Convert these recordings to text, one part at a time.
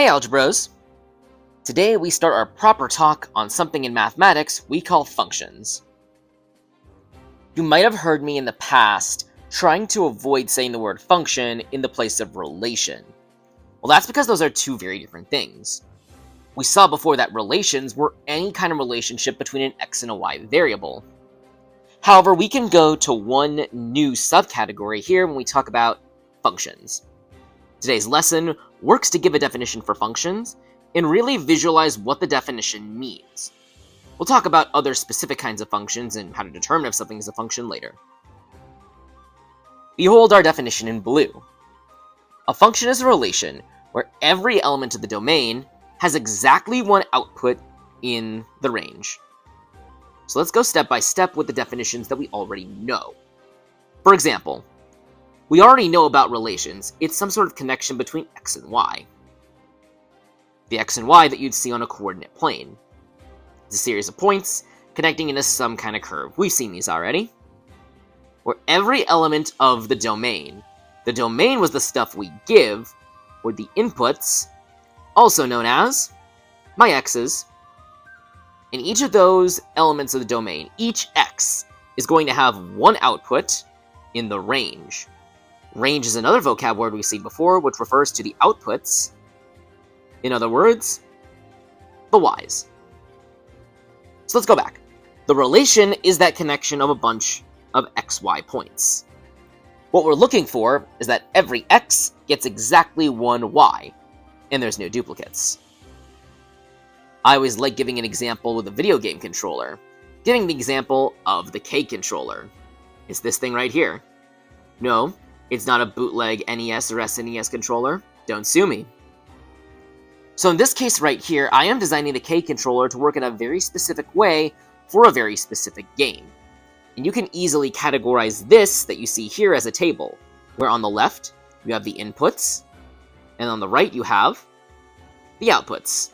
Hey Algebros! Today we start our proper talk on something in mathematics we call functions. You might have heard me in the past trying to avoid saying the word function in the place of relation. Well, that's because those are two very different things. We saw before that relations were any kind of relationship between an x and a y variable. However, we can go to one new subcategory here when we talk about functions. Today's lesson works to give a definition for functions and really visualize what the definition means. We'll talk about other specific kinds of functions and how to determine if something is a function later. Behold our definition in blue. A function is a relation where every element of the domain has exactly one output in the range. So let's go step by step with the definitions that we already know. For example, we already know about relations. It's some sort of connection between x and y. The x and y that you'd see on a coordinate plane. It's a series of points connecting into some kind of curve. We've seen these already. Where every element of the domain was the stuff we give, or the inputs, also known as my x's. And each of those elements of the domain, each x, is going to have one output in the range. Range is another vocab word we've seen before, which refers to the outputs. In other words, the y's. So let's go back. The relation is that connection of a bunch of xy points. What we're looking for is that every x gets exactly one y, and there's no duplicates. I always like giving an example with a video game controller. Giving the example of the K controller. It's this thing right here. No, it's not a bootleg NES or SNES controller. Don't sue me. So in this case right here, I am designing the K controller to work in a very specific way for a very specific game. And you can easily categorize this that you see here as a table, where on the left, you have the inputs, and on the right you have the outputs.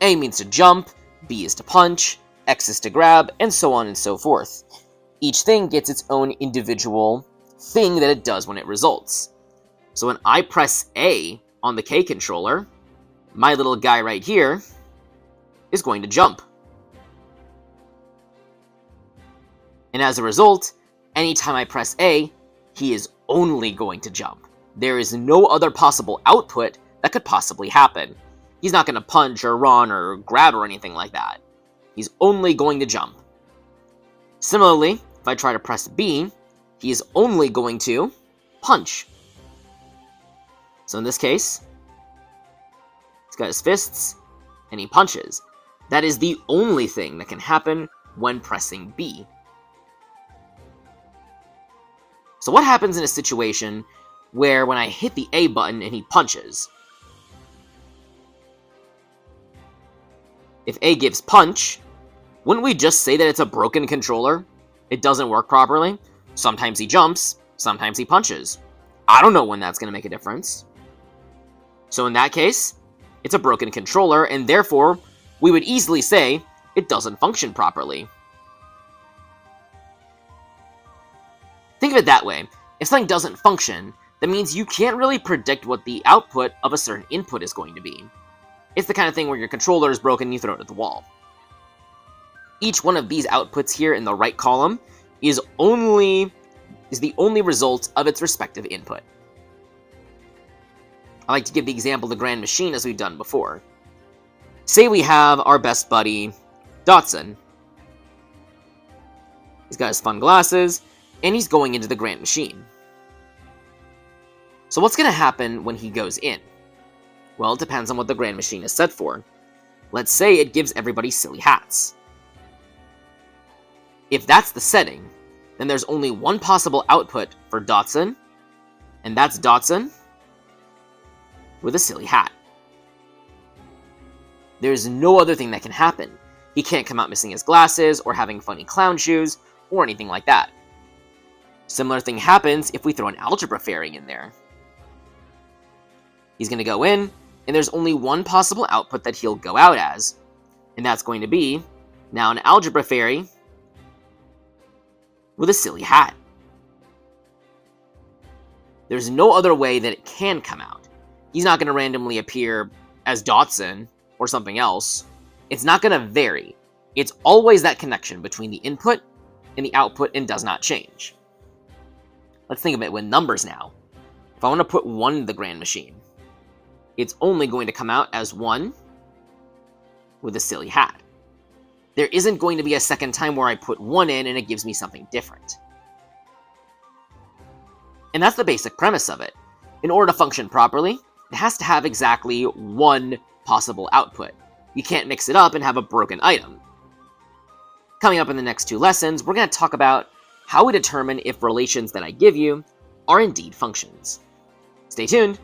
A means to jump, B is to punch, X is to grab, and so on and so forth. Each thing gets its own individual thing that it does when it results. So when I press A on the K controller, my little guy right here is going to jump. And as a result, anytime I press A, he is only going to jump. There is no other possible output that could possibly happen. He's not going to punch or run or grab or anything like that. He's only going to jump. Similarly, if I try to press B, he is only going to punch. So in this case, he's got his fists, and he punches. That is the only thing that can happen when pressing B. So what happens in a situation where when I hit the A button and he punches? If A gives punch, wouldn't we just say that it's a broken controller? It doesn't work properly? Sometimes he jumps, sometimes he punches. I don't know when that's going to make a difference. So in that case, it's a broken controller, and therefore, we would easily say it doesn't function properly. Think of it that way. If something doesn't function, that means you can't really predict what the output of a certain input is going to be. It's the kind of thing where your controller is broken and you throw it at the wall. Each one of these outputs here in the right column is the only result of its respective input. I like to give the example of the grand machine as we've done before. Say we have our best buddy, Dotson. He's got his fun glasses, and he's going into the grand machine. So what's going to happen when he goes in? Well, it depends on what the grand machine is set for. Let's say it gives everybody silly hats. If that's the setting, then there's only one possible output for Dotson, and that's Dotson with a silly hat. There's no other thing that can happen. He can't come out missing his glasses, or having funny clown shoes, or anything like that. Similar thing happens if we throw an algebra fairy in there. He's going to go in, and there's only one possible output that he'll go out as, and that's going to be now an algebra fairy with a silly hat. There's no other way that it can come out. He's not going to randomly appear as Dotson or something else. It's not going to vary. It's always that connection between the input and the output and does not change. Let's think of it with numbers now. If I want to put 1 in the grand machine, it's only going to come out as 1 with a silly hat. There isn't going to be a second time where I put 1 in and it gives me something different. And that's the basic premise of it. In order to function properly, it has to have exactly 1 possible output. You can't mix it up and have a broken item. Coming up in the next 2 lessons, we're going to talk about how we determine if relations that I give you are indeed functions. Stay tuned!